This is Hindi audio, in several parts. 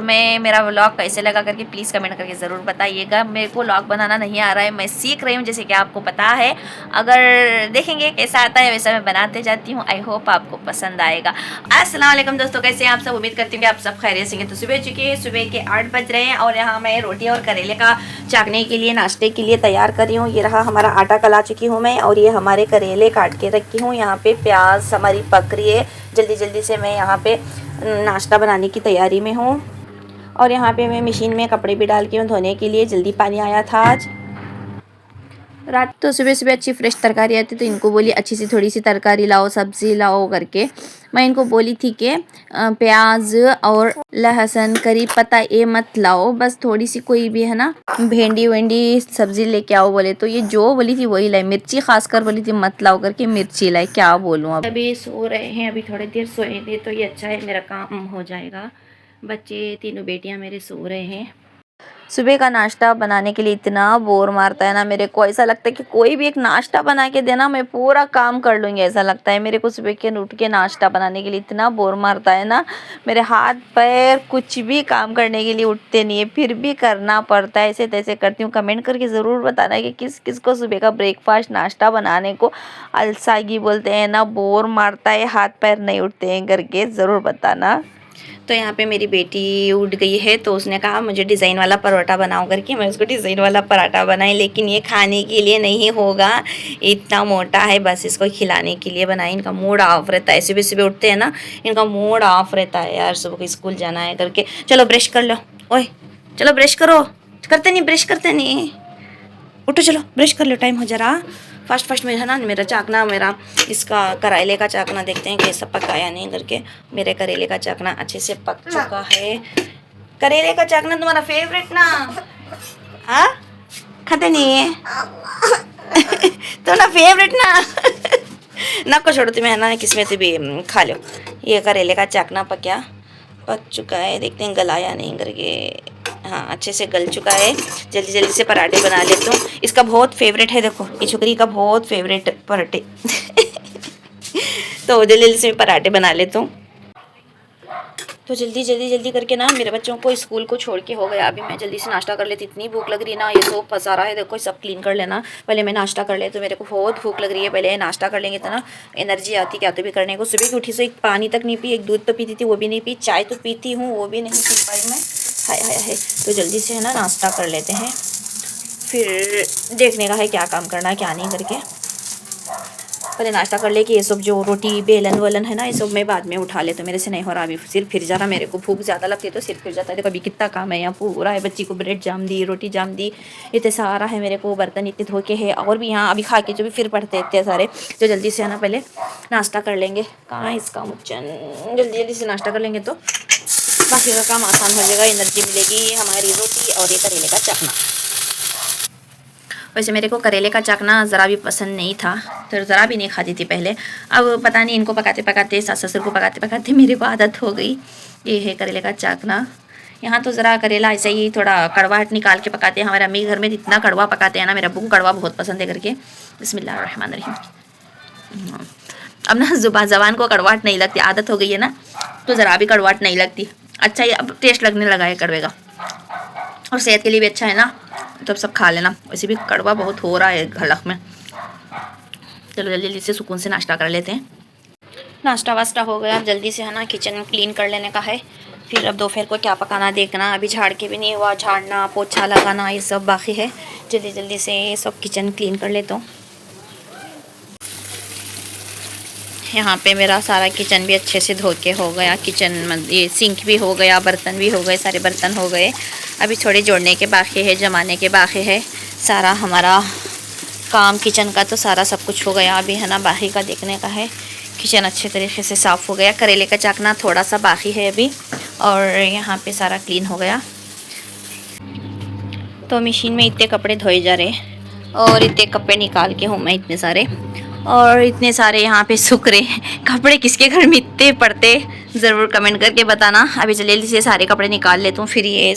मैं मेरा व्लॉग कैसे लगा करके प्लीज़ कमेंट करके ज़रूर बताइएगा। मेरे को व्लॉग बनाना नहीं आ रहा है, मैं सीख रही हूँ जैसे कि आपको पता है। अगर देखेंगे कैसा आता है वैसा मैं बनाते जाती हूँ। आई होप आपको पसंद आएगा। अस्सलाम वालेकुम दोस्तों, कैसे हैं आप सब? उम्मीद करती हूँ कि आप सब खैरियत से हैं। तो सुबह चुकी है, सुबह के 8 बज रहे हैं और यहाँ मैं रोटी और करेले का चाकने के लिए नाश्ते के लिए तैयार कर रही हूँ। ये रहा हमारा आटा कला चुकी हूँ मैं और ये हमारे करेले काट के रखी हूँ। यहाँ पे प्याज हमारी पक रही है। जल्दी जल्दी से मैं यहाँ पे नाश्ता बनाने की तैयारी में हूँ। और यहाँ पे मैं मशीन में कपड़े भी डाल के हूँ धोने के लिए, जल्दी पानी आया था आज रात। तो सुबह सुबह अच्छी फ्रेश तरकारी आती तो इनको बोली अच्छी सी थोड़ी सी तरकारी लाओ, सब्ज़ी लाओ करके। मैं इनको बोली थी कि प्याज और लहसुन करी पत्ता ये मत लाओ, बस थोड़ी सी कोई भी है ना भेंडी वेंडी सब्ज़ी लेके आओ बोले। तो ये जो बोली थी वही लाई। मिर्ची खासकर बोली थी मत लाओ करके, मिर्ची लाई। क्या बोलूँ, अब अभी सो रहे हैं, अभी थोड़ी देर सोएंगे तो ये अच्छा है, मेरा काम हो जाएगा। बच्चे तीनों बेटियां मेरे सो रहे हैं। सुबह का नाश्ता बनाने के लिए इतना बोर मारता है ना मेरे को। ऐसा लगता है कि कोई भी एक नाश्ता बना के देना, मैं पूरा काम कर लूँगी ऐसा लगता है मेरे को। सुबह के उठ के नाश्ता बनाने के लिए इतना बोर मारता है ना, मेरे हाथ पैर कुछ भी काम करने के लिए उठते नहीं है, फिर भी करना पड़ता है। ऐसे तैसे करती हूँ। कमेंट करके ज़रूर बताना कि किस किस को सुबह का ब्रेकफास्ट नाश्ता बनाने को अलसागी बोलते हैं ना, बोर मारता है, हाथ पैर नहीं उठते हैं करके ज़रूर बताना। तो यहाँ पे मेरी बेटी उठ गई है तो उसने कहा मुझे डिज़ाइन वाला परोठा बनाओ करके। मैं उसको डिज़ाइन वाला पराठा बनाई, लेकिन ये खाने के लिए नहीं होगा, इतना मोटा है, बस इसको खिलाने के लिए बनाई। इनका मूड ऑफ रहता है, सुबह सुबह उठते हैं ना, इनका मूड ऑफ रहता है यार, सुबह को स्कूल जाना है करके। चलो ब्रश कर लो, ओए चलो ब्रश करो, करते नहीं ब्रश करते नहीं, उठो चलो ब्रश कर लो, टाइम हो जा रहा। फर्स्ट में है ना मेरा चाकना, मेरा इसका करेले का चाकना देखते हैं कैसा पकाया नहीं करके। मेरे करेले का चाकना अच्छे से पक चुका है। करेले का चाकना तुम्हारा फेवरेट ना? हाँ खाते नहीं है तो ना फेवरेट ना ना को छोड़ो तुम्हें है ना, किसमें से भी खा लो। ये करेले का चाकना पक चुका है, देखते हैं गलाया नहीं करके। हाँ अच्छे से गल चुका है। जल्दी जल्दी से पराठे बना लेता हूँ। इसका बहुत फेवरेट है, देखो ये छोकरी का बहुत फेवरेट पराठे तो जल्दी जल्दी से पराठे बना लेता हूँ। तो जल्दी करके ना मेरे बच्चों को स्कूल को छोड़ के हो गया। अभी मैं जल्दी से नाश्ता कर लेती, इतनी भूख लग रही है ना। ये सब फंसा रहा है, देखो सब क्लीन कर लेना। पहले मैं नाश्ता कर ले, तो मेरे को बहुत भूख लग रही है। पहले नाश्ता कर लेंगे तो ना एनर्जी आती क्या तो भी करने को। सुबह की उठी से एक पानी तक नहीं पी, एक दूध तो पीती थी वो भी नहीं पी, चाय तो पीती हूँ वो भी नहीं पी पाई मैं। हाय हाय हाय। तो जल्दी से है ना नाश्ता कर लेते हैं, फिर देखने का है क्या काम करना है क्या नहीं करके। पहले नाश्ता कर ले कि ये सब जो रोटी बेलन वलन है ना ये सब मैं बाद में उठा ले, तो मेरे से नहीं हो रहा। अभी सिर फिर जा रहा, मेरे को भूख ज़्यादा लगती है तो सिर फिर जाता है। देखो अभी कितना काम है यहाँ पूरा है। बच्ची को ब्रेड जाम दी, रोटी जाम दी, इतने सारा है मेरे को, बर्तन इतने धो के है और भी यहाँ अभी खा के जो भी फिर पड़ते इतने सारे। तो जल्दी से है ना पहले नाश्ता कर लेंगे। कहाँ है इसका मुच्चन? जल्दी से नाश्ता कर लेंगे तो बाकी का काम आसान हो जाएगा, एनर्जी मिलेगी। हमारी रोटी और ये करेले का चाकना। वैसे मेरे को करेले का चाकना ज़रा भी पसंद नहीं था, तो ज़रा भी नहीं खाती थी पहले। अब पता नहीं इनको पकाते पकाते, सास ससुर को पकाते पकाते मेरे को आदत हो गई। ये है करेले का चाकना। यहाँ तो ज़रा करेला ऐसे ही थोड़ा कड़वाहट निकाल के पकाते हैं। हमारे अम्मी घर में इतना कड़वा पकाते हैं ना, मेरे अब्बू को कड़वा बहुत पसंद है करके। बिस्मिल्लाहिर्रहमानिर्रहीम। अब ना ज़बान को कड़वाहट नहीं लगती, आदत हो गई है ना, तो ज़रा भी कड़वाहट नहीं लगती। अच्छा ही अब टेस्ट लगने लगा है कड़वे का, और सेहत के लिए भी अच्छा है ना, तो सब खा लेना। वैसे भी कड़वा बहुत हो रहा है हलक में। चलो जल्दी जल्दी से सुकून से नाश्ता कर लेते हैं। नाश्ता वास्ता हो गया, जल्दी से है ना किचन क्लीन कर लेने का है। फिर अब दोपहर को क्या पकाना देखना। अभी झाड़ के भी नहीं हुआ, झाड़ना पोछा लगाना ये सब बाकी है। जल्दी जल्दी से सब किचन क्लीन कर लेता हूँ। यहाँ पे मेरा सारा किचन भी अच्छे से धो के हो गया। किचन ये सिंक भी हो गया, बर्तन भी हो गए, सारे बर्तन हो गए। अभी थोड़े जोड़ने के बाकी है, जमाने के बाकी है। सारा हमारा काम किचन का तो सारा सब कुछ हो गया। अभी है ना बाकी का देखने का है। किचन अच्छे तरीके से साफ़ हो गया। करेले का चाकना थोड़ा सा बाकी है अभी, और यहाँ पे सारा क्लीन हो गया। तो मशीन में इतने कपड़े धोए जा रहे और इतने कपड़े निकाल के हूँ मैं इतने सारे, और इतने सारे यहाँ पे सूख रहे कपड़े। किसके घर में इतने पड़ते ज़रूर कमेंट करके बताना। अभी जल्दी से सारे कपड़े निकाल लेता हूँ, फिर ये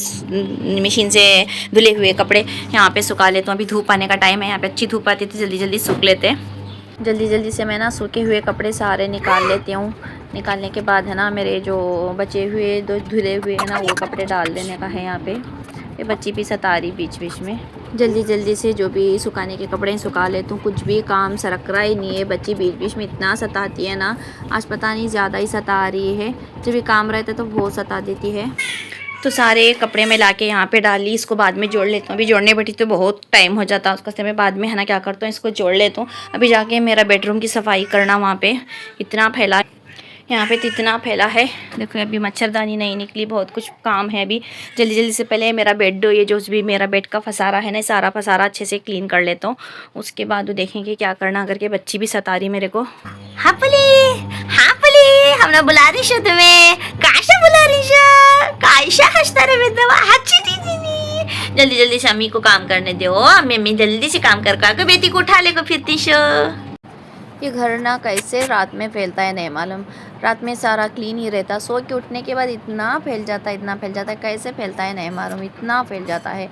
मशीन से धुले हुए कपड़े यहाँ पे सुखा लेता हूँ। अभी धूप आने का टाइम है, यहाँ पे अच्छी धूप आती है तो जल्दी जल्दी सूख लेते हैं। जल्दी जल्दी से मैं ना सूखे हुए कपड़े सारे निकाल लेती हूँ। निकालने के बाद है ना मेरे जो बचे हुए दो धुले हुए हैं ना वो कपड़े डाल देने का है यहाँ पे। ये बच्ची भी सता रही बीच बीच में। जल्दी जल्दी से जो भी सुखाने के कपड़े सुखा लेती हूँ, कुछ भी काम सरक रहा ही नहीं है। बच्ची बीच बीच में इतना सताती है ना, आज पता नहीं ज़्यादा ही सता रही है। जब भी काम रहता है तो बहुत सता देती है। तो सारे कपड़े में लाके यहाँ पे डाल ली, इसको बाद में जोड़ लेता हूँ। अभी जोड़ने बैठी तो बहुत टाइम हो जाता है उसका, से मैं बाद में है ना क्या करता हूँ इसको जोड़ लेता हूँ। अभी जाके मेरा बेडरूम की सफाई करना, वहाँ पे इतना फैला, यहाँ पे तो इतना फैला है। देखो अभी मच्छरदानी नहीं निकली, बहुत कुछ काम है अभी। जल्दी जल्दी से पहले मेरा बेड, ये जो भी मेरा बेड का फसारा है ना, सारा फसारा अच्छे से क्लीन कर लेता हूँ। उसके बाद देखेंगे क्या करना करके। बच्ची भी सता रही मेरे को। हाँ पुली हमने बुला रही शो तुम्हें, काशा बुला रही शो, कायशा हंसता रहे बेदवा अच्छी दीदी। जल्दी जल्दी से अम्मी को काम करने दो, अम्मी जल्दी से काम कर बेटी को उठा ले को फिरती शो। ये घर ना कैसे रात में फैलता है नहीं मालूम। रात में सारा क्लीन ही रहता, सो के उठने के बाद इतना फैल जाता है, इतना फैल जाता है, कैसे फैलता है नहीं मालूम, इतना फैल जाता है।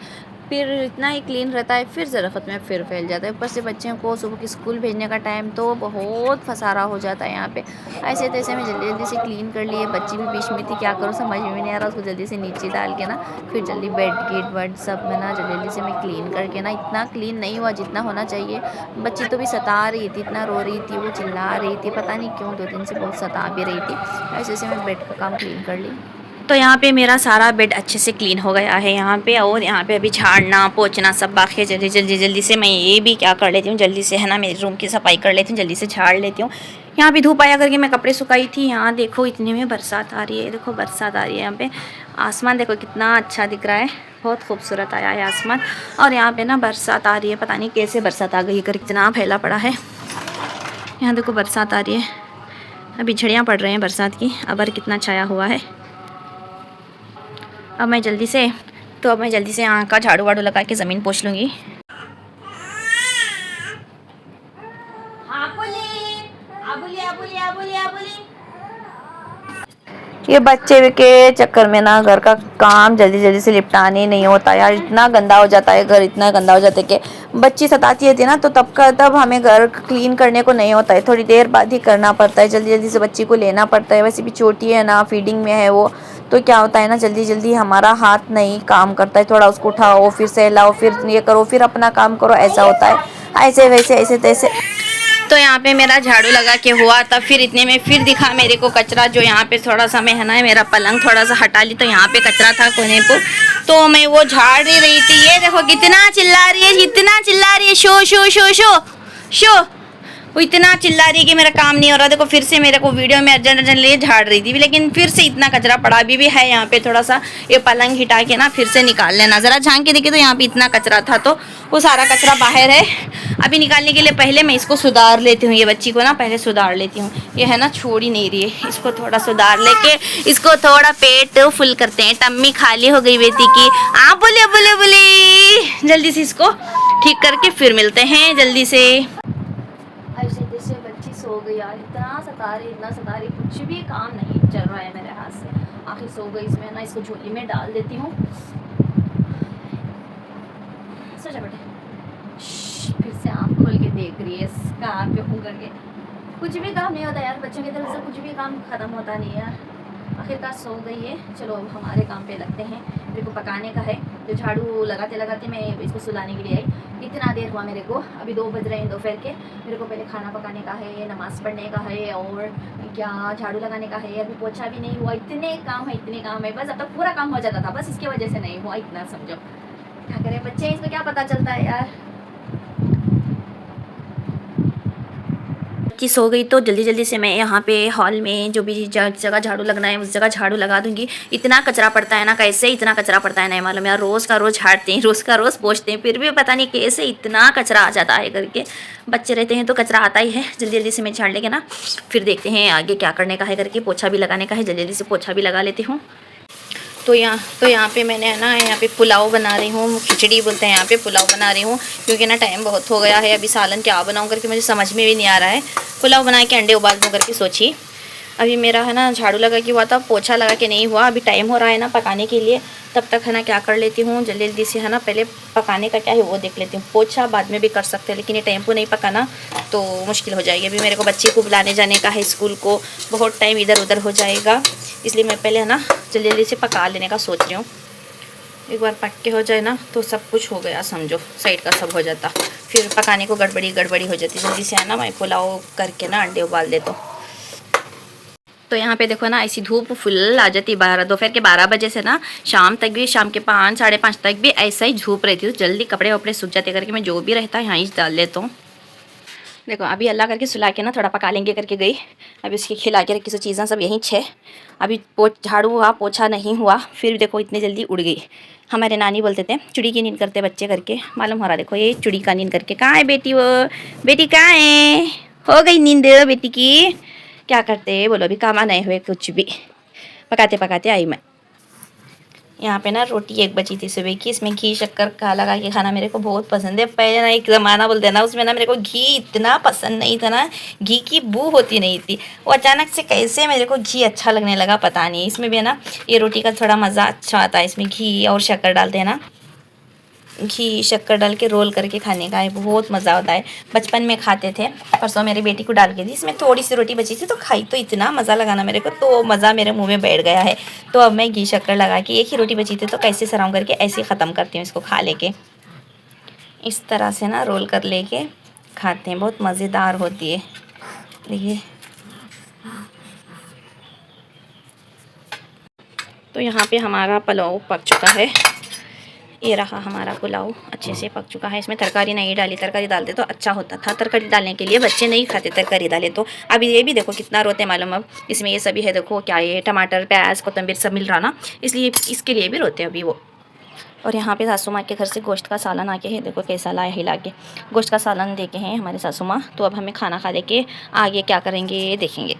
फिर इतना ही क्लीन रहता है, फिर ज़रूरत में फिर फैल जाता है। ऊपर से बच्चों को सुबह की स्कूल भेजने का टाइम तो बहुत फसारा हो जाता है यहाँ पे। ऐसे तैसे में जल्दी जल्दी से क्लीन कर लिए। बच्ची भी बीच में थी, क्या करूँ समझ में नहीं आ रहा। उसको जल्दी से नीचे डाल के ना फिर जल्दी बेड गेट वर्ड सब में ना जल्दी जल्दी से मैं क्लीन करके ना, इतना क्लीन नहीं हुआ जितना होना चाहिए। बच्ची तो भी सता रही थी, इतना रो रही थी, वो चिल्ला रही थी, पता नहीं क्यों 2 दिन से बहुत सता भी रही थी। ऐसे से मैं बेड का काम क्लीन कर ली। तो यहाँ पे मेरा सारा बेड अच्छे से क्लीन हो गया है यहाँ पे। और यहाँ पे अभी झाड़ना पोंछना सब बाकी है। जल्दी से मैं ये भी क्या कर लेती हूँ, जल्दी से है ना मेरे रूम की सफाई कर लेती हूँ, जल्दी से झाड़ लेती हूँ। यहाँ पे धूप आया करके मैं कपड़े सुखाई थी। यहाँ देखो इतने में बरसात आ रही है, देखो बरसात आ रही है। यहाँ पे आसमान देखो कितना अच्छा दिख रहा है, बहुत खूबसूरत आया है आसमान। और यहाँ पे ना बरसात आ रही है, पता नहीं कैसे बरसात आ गई कर, इतना फैला पड़ा है। यहाँ देखो बरसात आ रही है, अभी झड़ियाँ पड़ रहे हैं बरसात की। अबर कितना छाया हुआ है। अब मैं जल्दी से यहाँ का झाड़ू वाड़ू लगा के ज़मीन पोंछ लूँगी। ये बच्चे के चक्कर में ना घर का काम जल्दी जल्दी से निपटाने नहीं होता यार। इतना गंदा हो जाता है घर, इतना गंदा हो जाता है कि बच्ची सताती थी ना तो तब हमें घर क्लीन करने को नहीं होता है, थोड़ी देर बाद ही करना पड़ता है। जल्दी जल्दी से बच्ची को लेना पड़ता है, वैसे भी छोटी है ना, फीडिंग में है वो, तो क्या होता है ना जल्दी जल्दी हमारा हाथ नहीं काम करता है। थोड़ा उसको उठाओ, फिर सहलाओ, फिर ये करो, फिर अपना काम करो, ऐसा होता है। ऐसे वैसे ऐसे तैसे। तो यहाँ पे मेरा झाड़ू लगा के हुआ तब फिर इतने में फिर दिखा मेरे को कचरा, जो यहाँ पे थोड़ा सा मैं है ना मेरा पलंग थोड़ा सा हटा ली तो यहाँ पे कचरा था कोने पर, तो मैं वो झाड़ ही रही थी। ये देखो कितना चिल्ला रही है, कितना चिल्ला रही है, show show show show show. वो इतना चिल्ला रही है कि मेरा काम नहीं हो रहा। देखो फिर से मेरे को वीडियो में अर्जेंट लिए झाड़ रही थी, लेकिन फिर से इतना कचरा पड़ा भी है यहाँ पे। थोड़ा सा ये पलंग हिटा के ना फिर से निकाल लेना, ज़रा झांक के देखे तो यहाँ पे इतना कचरा था, तो वो सारा कचरा बाहर है। अभी निकालने के लिए पहले मैं इसको सुधार लेती हूँ, ये बच्ची को ना पहले सुधार लेती हूँ। ये है ना छोड़ ही नहीं रही है, इसको थोड़ा सुधार लेके इसको थोड़ा पेट फुल करते हैं। टम्मी खाली हो गई बेटी की। आप बोले बोले बोले जल्दी से इसको ठीक करके फिर मिलते हैं जल्दी से। ऐसे जैसे बच्ची सो गई यार, इतना सता रही, कुछ भी काम नहीं चल रहा है मेरे हाथ से। आखिर सो गई, इसमें ना इसको झोली में डाल देती हूँ। सो जा बेटे, फिर से आँख खोल के देख रही है कहाँ पे हूँ करके। कुछ भी काम नहीं होता यार, बच्चों की तरफ से कुछ भी काम ख़त्म होता नहीं यार। आखिरकार सो गई है, चलो अब हमारे काम पे लगते हैं। मेरे को पकाने का है, जो झाड़ू लगाते लगाते मैं इसको सुलाने के लिए आई। इतना देर हुआ मेरे को, अभी 2 बज रहे हैं दोपहर के। मेरे को पहले खाना पकाने का है, नमाज़ पढ़ने का है, और क्या झाड़ू लगाने का है। अभी पोछा भी नहीं हुआ, इतने काम है बस। अब तक पूरा काम हो जाता था, बस इसकी वजह से नहीं हुआ, इतना समझो। क्या करें, बच्चे इसको क्या पता चलता है यार। बच्ची सो गई तो जल्दी जल्दी से मैं यहाँ पे हॉल में जो भी जगह झाड़ू लगना है उस जगह झाड़ू लगा दूंगी। इतना कचरा पड़ता है ना, कैसे इतना कचरा पड़ता है नहीं मालूम यार। रोज़ का रोज़ झाड़ते हैं, रोज़ का रोज़ पोंछते हैं, फिर भी पता नहीं कैसे इतना कचरा आ जाता है करके। बच्चे रहते हैं तो कचरा आता ही है। जल्दी जल्दी से मैं झाड़ लेके ना फिर देखते हैं आगे क्या करने का है करके। पोछा भी लगाने का है, जल्दी जल्दी से पोछा भी लगा लेती हूँ। तो यहाँ पे मैंने है ना यहाँ पे पुलाव बना रही हूँ, खिचड़ी बोलते हैं यहाँ पे, पुलाव बना रही हूँ क्योंकि ना टाइम बहुत हो गया है। अभी सालन क्या बनाऊँ करके मुझे समझ में भी नहीं आ रहा है। पुलाव बना के अंडे उबाल दूँ करके सोची। अभी मेरा है ना झाड़ू लगा के हुआ था, पोछा लगा के नहीं हुआ। अभी टाइम हो रहा है ना पकाने के लिए, तब तक है ना क्या कर लेती हूँ जल्दी जल्दी से, है ना पहले पकाने का क्या है वो देख लेती हूँ। पोछा बाद में भी कर सकते हैं, लेकिन ये टाइम को नहीं पकाना तो मुश्किल हो जाएगी। अभी मेरे को बच्चे को बुलाने जाने का है स्कूल को, बहुत टाइम इधर उधर हो जाएगा, इसलिए मैं पहले है ना जल्दी जल्दी से पका लेने का सोच रही हूँ। एक बार पक के हो जाए ना तो सब कुछ हो गया समझो, साइड का सब हो जाता, फिर पकाने को गड़बड़ी हो जाती। जल्दी से है ना मैं पुलाव करके ना अंडे उबाल देता हूँ। तो यहाँ पे देखो ना ऐसी धूप फुल आ जाती, दोपहर के 12 बजे से ना शाम तक भी, शाम के 5 साढ़े 5 तक भी ऐसा ही धूप रहती है। तो जल्दी कपड़े वपड़े सूख जाते करके मैं जो भी रहता है यहाँ ही डाल लेता हूँ। देखो अभी अल्लाह करके सुला के ना थोड़ा पका लेंगे करके गई, अभी उसकी खिला के रखी सब चीज़ें सब यहीं छे। अभी झाड़ू हुआ पोछा नहीं हुआ, फिर देखो इतनी जल्दी उड़ गई। हमारे नानी बोलते थे चुड़ी की नींद करते बच्चे करके, मालूम हो रहा देखो ये चुड़ी का नींद करके। कहाँ है बेटी, वो बेटी कहाँ है, हो गई नींद बेटी की। क्या करते बोलो, अभी काम नहीं हुए कुछ भी, पकाते पकाते आई मैं। यहाँ पे ना रोटी 1 बची थी सुबह की, इसमें घी शक्कर का लगा के खाना मेरे को बहुत पसंद है। पहले ना एक ज़माना बोलते ना, उसमें ना मेरे को घी इतना पसंद नहीं था ना, घी की बू होती नहीं थी। वो अचानक से कैसे मेरे को घी अच्छा लगने लगा पता नहीं। इसमें भी है ना ये रोटी का थोड़ा मज़ा अच्छा आता है, इसमें घी और शक्कर डालते हैं ना, घी शक्कर डाल के रोल करके खाने का है, बहुत मज़ा होता है। बचपन में खाते थे, परसों मेरी बेटी को डाल के दी, इसमें थोड़ी सी रोटी बची थी तो खाई तो इतना मज़ा लगा ना मेरे को, तो मज़ा मेरे मुंह में बैठ गया है। तो अब मैं घी शक्कर लगा के, एक ही रोटी बची थी तो कैसे सराउंड करके ऐसे ख़त्म करती हूँ इसको खा लेके। इस तरह से ना रोल कर लेके खाते हैं, बहुत मज़ेदार होती है। देखिए तो यहाँ पे हमारा पुलाव पक चुका है, ये रहा हमारा पुलाव अच्छे से पक चुका है। इसमें तरकारी नहीं डाली, तरकारी डालते तो अच्छा होता था। तरकारी डालने के लिए बच्चे नहीं खाते तरकारी डाले तो। अभी ये भी देखो कितना रोते मालूम, अब इसमें ये सभी है देखो क्या, ये टमाटर प्याज कोतंबीर सब मिल रहा ना, इसलिए इसके लिए भी रोते अभी वो। और यहाँ पे सासू माँ के घर से गोश्त का सालन आके है, देखो कैसा लाया हिला के गोश्त का सालन दे के हैं हमारे सासू माँ। तो अब हमें खाना खा लेके आगे क्या करेंगे देखेंगे।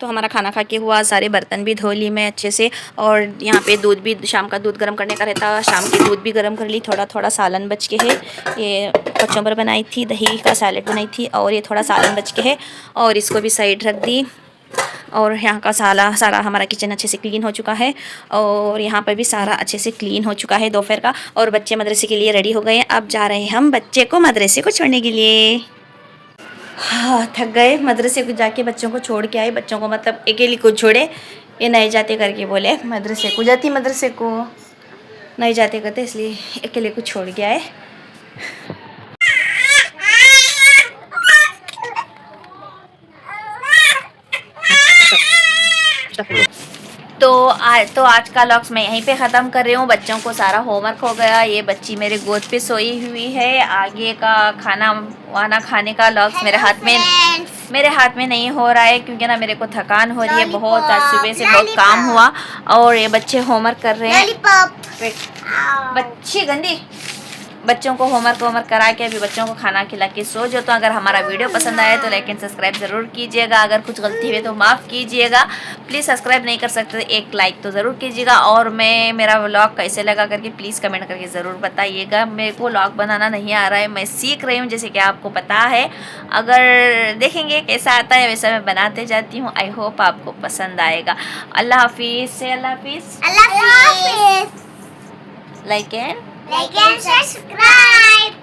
तो हमारा खाना खा के हुआ, सारे बर्तन भी धो ली मैं अच्छे से, और यहाँ पे दूध भी, शाम का दूध गर्म करने का रहता, शाम की दूध भी गर्म कर ली। थोड़ा थोड़ा सालन बच के है, ये कचौंबर बनाई थी, दही का सैलेड बनाई थी, और ये थोड़ा सालन बच के है, और इसको भी साइड रख दी। और यहाँ का सारा हमारा किचन अच्छे से क्लीन हो चुका है, और यहाँ पर भी सारा अच्छे से क्लीन हो चुका है दोपहर का। और बच्चे मदरसे के लिए रेडी हो गए हैं, अब जा रहे हैं हम बच्चे को मदरसे को छोड़ने के लिए। हाँ थक गए, मदरसे को जाके बच्चों को छोड़ के आए। बच्चों को मतलब अकेली को छोड़े, ये नहीं जाते करके बोले मदरसे को जाती, मदरसे को नहीं जाते करते, इसलिए अकेले को छोड़ के आए। तो आज का लॉक्स मैं यहीं पे ख़त्म कर रही हूँ। बच्चों को सारा होमवर्क हो गया, ये बच्ची मेरे गोद पे सोई हुई है। आगे का खाना वाना खाने का लॉक्स मेरे हाथ में नहीं हो रहा है, क्योंकि ना मेरे को थकान हो रही है बहुत, आज सुबह से बहुत काम हुआ। और ये बच्चे होमवर्क कर रहे हैं, बच्ची गंदी, बच्चों को होमवर्क करा के अभी बच्चों को खाना खिला के सो जो। तो अगर हमारा वीडियो पसंद आए तो लाइक एंड सब्सक्राइब ज़रूर कीजिएगा। अगर कुछ गलती हुई तो माफ़ कीजिएगा, प्लीज़ सब्सक्राइब नहीं कर सकते तो एक लाइक तो ज़रूर कीजिएगा। और मेरा व्लॉग कैसे लगा करके प्लीज़ कमेंट करके ज़रूर बताइएगा। मेरे को व्लॉग बनाना नहीं आ रहा है, मैं सीख रही हूँ जैसे कि आपको पता है। अगर देखेंगे कैसा आता है वैसा मैं बनाते जाती हूँ। आई होप आपको पसंद आएगा। अल्लाह हाफिज़ से, अल्लाह हाफिज़, लाइक एंड subscribe.